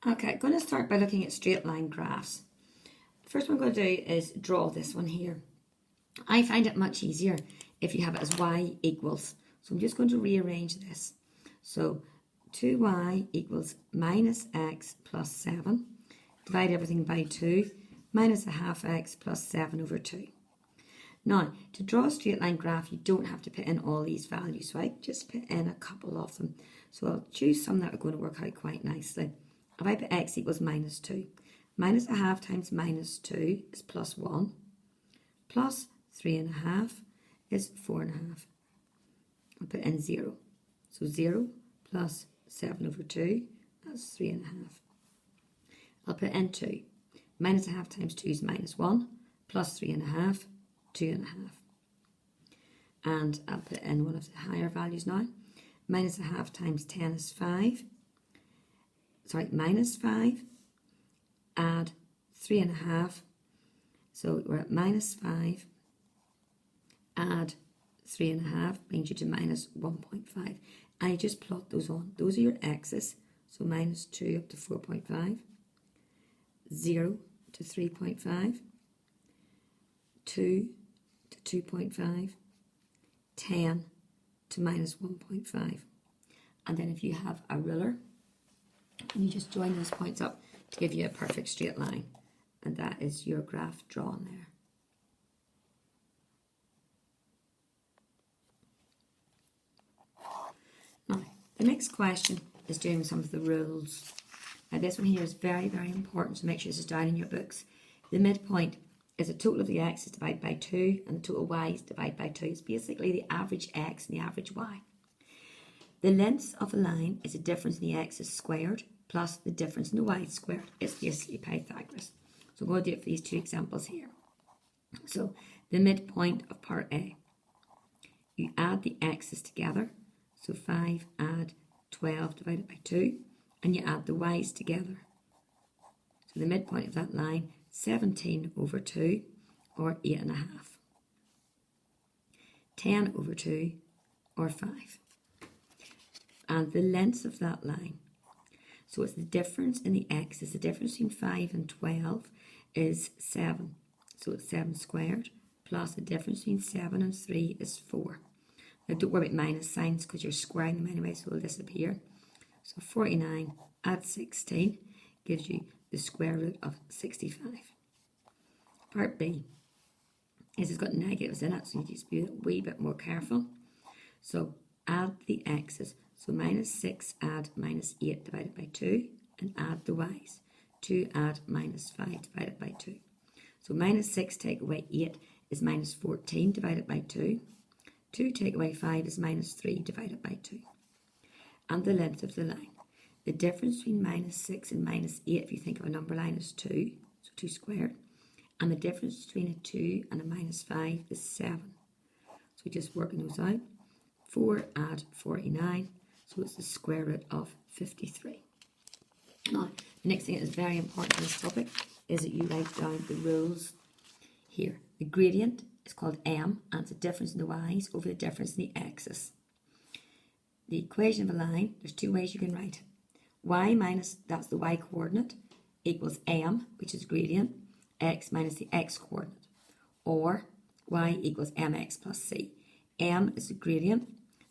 Okay, I'm going to start by looking at straight line graphs. First one I'm going to do is draw this one here. I find it much easier if you have it as y equals. So I'm just going to rearrange this. So 2y equals minus x plus 7. Divide everything by 2. Minus a half x plus 7 over 2. Now, to draw a straight line graph, you don't have to put in all these values. So I just put in a couple of them. So I'll choose some that are going to work out quite nicely. If I put x equals minus 2, minus a half times minus 2 is plus 1, plus 3.5 is 4.5. I'll put in 0. So 0 plus 7 over 2, that's 3.5. I'll put in 2. Minus a half times 2 is minus 1, plus 3.5, 2.5. And I'll put in one of the higher values now. Minus a half times 10 is 5. Sorry, minus 5. Add 3.5. So we're at minus 5. Add 3.5 brings you to minus 1.5. I just plot those on. Those are your x's. So minus 2 up to 4.5. 0 to 3.5. 2 to 2.5. 10 to minus 1.5. And then if you have a ruler, and you just join those points up to give you a perfect straight line. And that is your graph drawn there. Now, the next question is doing some of the rules. Now this one here is very, very important, so make sure this is down in your books. The midpoint is the total of the x's divided by 2 and the total y's divided by 2. It's basically the average x and the average y. The length of a line is the difference in the x's squared plus the difference in the y's squared. It's basically Pythagoras. So I'm going to do it for these two examples here. So the midpoint of part A. You add the x's together. So 5 add 12 divided by 2. And you add the y's together. So the midpoint of that line, 17 over 2, or 8.5. 10 over 2, or 5. And the length of that line, so it's the difference in the x's, the difference between 5 and 12 is 7. So it's 7 squared, plus the difference between 7 and 3 is 4. Now don't worry about minus signs because you're squaring them anyway, so they'll disappear. So 49 add 16 gives you the square root of 65. Part B. This has got negatives in it, so you just be a wee bit more careful. So add the x's. So minus 6 add minus 8 divided by 2 and add the y's. 2 add minus 5 divided by 2. So minus 6 take away 8 is minus 14 divided by 2. 2 take away 5 is minus 3 divided by 2. And the length of the line. The difference between minus 6 and minus 8, if you think of a number line, is 2. So 2 squared. And the difference between a 2 and a minus 5 is 7. So just working those out. 4 add 49. So it's the square root of 53. Now, the next thing that is very important in this topic is that you write down the rules here. The gradient is called m, and it's the difference in the y's over the difference in the x's. The equation of a line, there's two ways you can write it. Y minus, that's the y coordinate, equals m, which is gradient, x minus the x coordinate. Or y equals mx plus c. M is the gradient,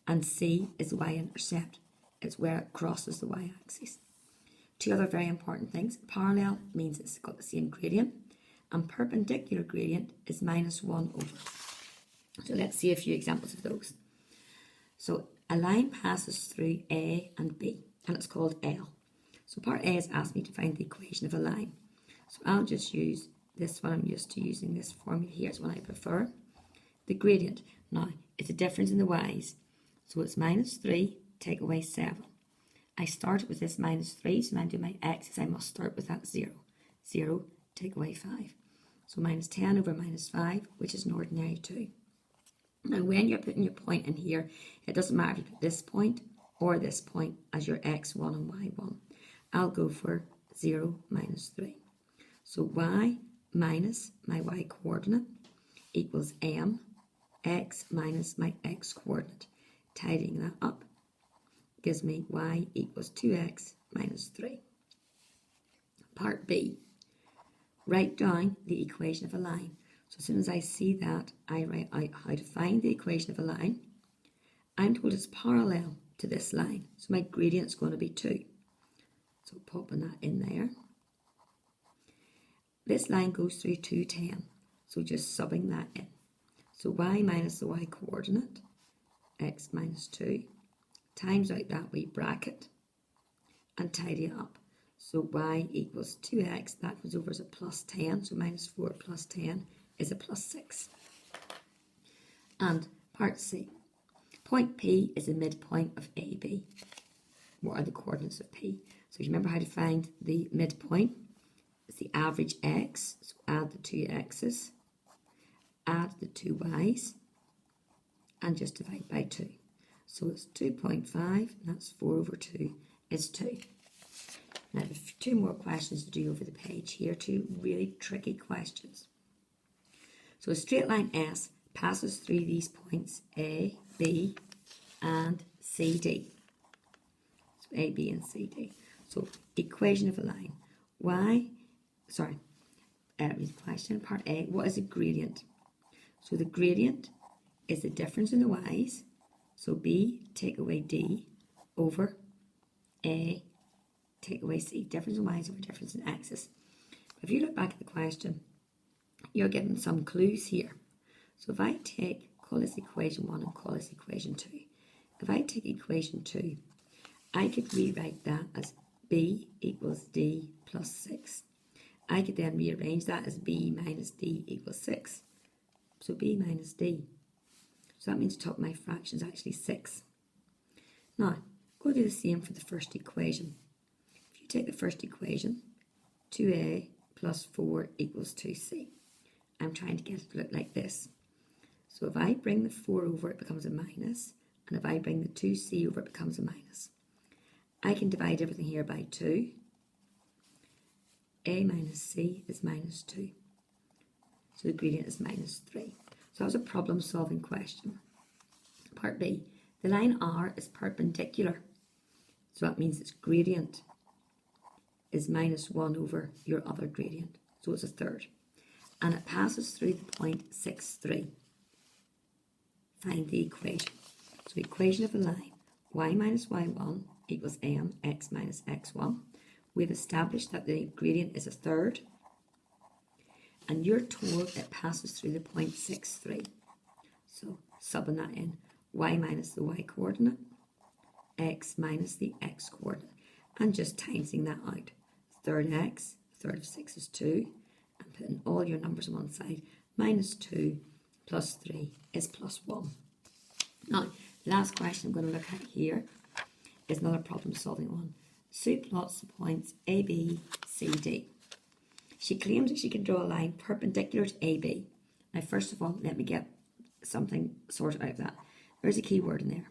and c is the y-intercept. It's where it crosses the y-axis. Two other very important things. Parallel means it's got the same gradient, and perpendicular gradient is minus 1 over. So let's see a few examples of those. So a line passes through A and B, and it's called L. So part A has asked me to find the equation of a line. So I'll just use this one. I'm used to using this formula here. It's one I prefer. The gradient. Now, it's a difference in the y's. So it's minus 3, take away 7. I started with this minus 3, so when I do my x's, I must start with that 0. 0, take away 5. So minus 10 over minus 5, which is an ordinary 2. Now, when you're putting your point in here, it doesn't matter if you put this point or this point as your x1 and y1. I'll go for 0 minus 3. So y minus my y coordinate equals m, x minus my x coordinate. Tidying that up gives me y equals 2x minus 3. Part B, write down the equation of a line. So as soon as I see that, I write out how to find the equation of a line. I'm told it's parallel to this line, so my gradient is going to be 2. So popping that in there. This line goes through 210, so just subbing that in. So y minus the y coordinate, x minus 2, times out that wee bracket, and tidy it up. So y equals 2x, that goes over as a plus 10, so minus 4 plus 10 is a plus 6. And part C, point P is the midpoint of AB. What are the coordinates of P? So you remember how to find the midpoint? It's the average x, so add the 2 x's, add the 2 y's, and just divide by 2. So it's 2.5, and that's 4 over 2 is 2. Now, there's 2 more questions to do over the page here, 2 really tricky questions. So a straight line S passes through these points A, B, and C, D. So A, B, and C, D. So equation of a line. Question part A, what is a gradient? So the gradient is the difference in the y's. So B, take away D, over A, take away C. Difference in y's over difference in x's. If you look back at the question, you're given some clues here. So if I call this equation 1 and call this equation 2. If I take equation 2, I could rewrite that as B equals D plus 6. I could then rearrange that as B minus D equals 6. So B minus D. So that means the top of my fraction is actually 6. Now, go do the same for the first equation. If you take the first equation, 2A plus 4 equals 2C. I'm trying to get it to look like this. So if I bring the 4 over, it becomes a minus. And if I bring the 2C over, it becomes a minus. I can divide everything here by 2. A minus C is minus 2. So the gradient is minus 3. So that was a problem-solving question. Part B. The line R is perpendicular. So that means its gradient is minus 1 over your other gradient. So it's a third. And it passes through the point 6, 3. Find the equation. So equation of a line. Y minus y1 equals mx minus x1. We've established that the gradient is a third. And you're told it passes through the point 6, 3. So subbing that in. Y minus the y coordinate. X minus the x coordinate. And just timesing that out. Third x, third of 6 is 2. And putting all your numbers on one side. Minus 2 plus 3 is plus 1. Now, the last question I'm going to look at here is another problem-solving one. Sue plots the points A, B, C, D. She claims that she can draw a line perpendicular to AB. Now, first of all, let me get something sorted out of that. There's a key word in there.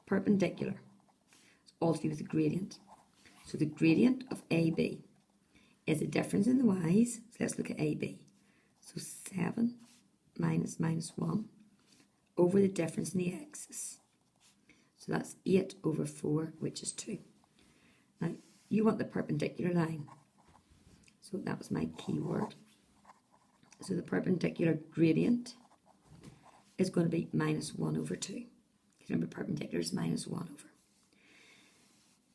Perpendicular. It's all to do with the gradient. So the gradient of AB is the difference in the y's. So let's look at AB. So 7 minus 1 over the difference in the x's. So that's 8 over 4, which is 2. Now, you want the perpendicular line. So that was my key word. So the perpendicular gradient is going to be minus 1 over 2. Because remember, perpendicular is minus 1 over.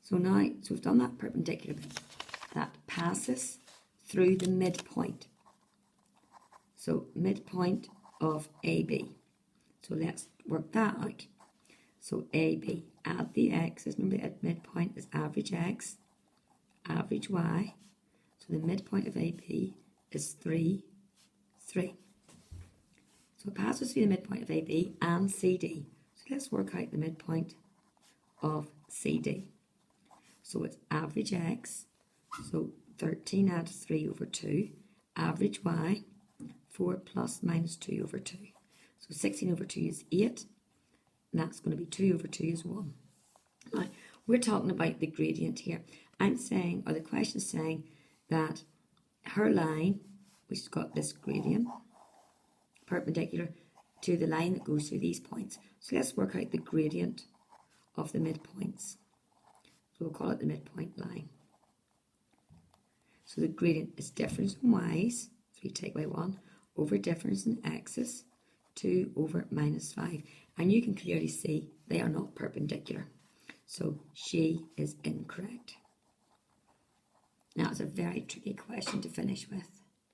So now, we've done that perpendicular bit. That passes through the midpoint. So midpoint of AB. So let's work that out. So AB, add the x's. Remember, at midpoint is average x, average y. So the midpoint of AB is 3, 3. So it passes through the midpoint of AB and CD. So let's work out the midpoint of CD. So it's average x, so 13 add 3 over 2, average y, 4 plus minus 2 over 2. So 16 over 2 is 8, and that's going to be 2 over 2 is 1. Now, we're talking about the gradient here. I'm saying, or the question is saying, that her line, which has got this gradient, perpendicular to the line that goes through these points. So let's work out the gradient of the midpoints. So we'll call it the midpoint line. So the gradient is difference in y's, 3 take away 1, over difference in x's, 2 over minus 5. And you can clearly see they are not perpendicular. So she is incorrect. Now it's a very tricky question to finish with.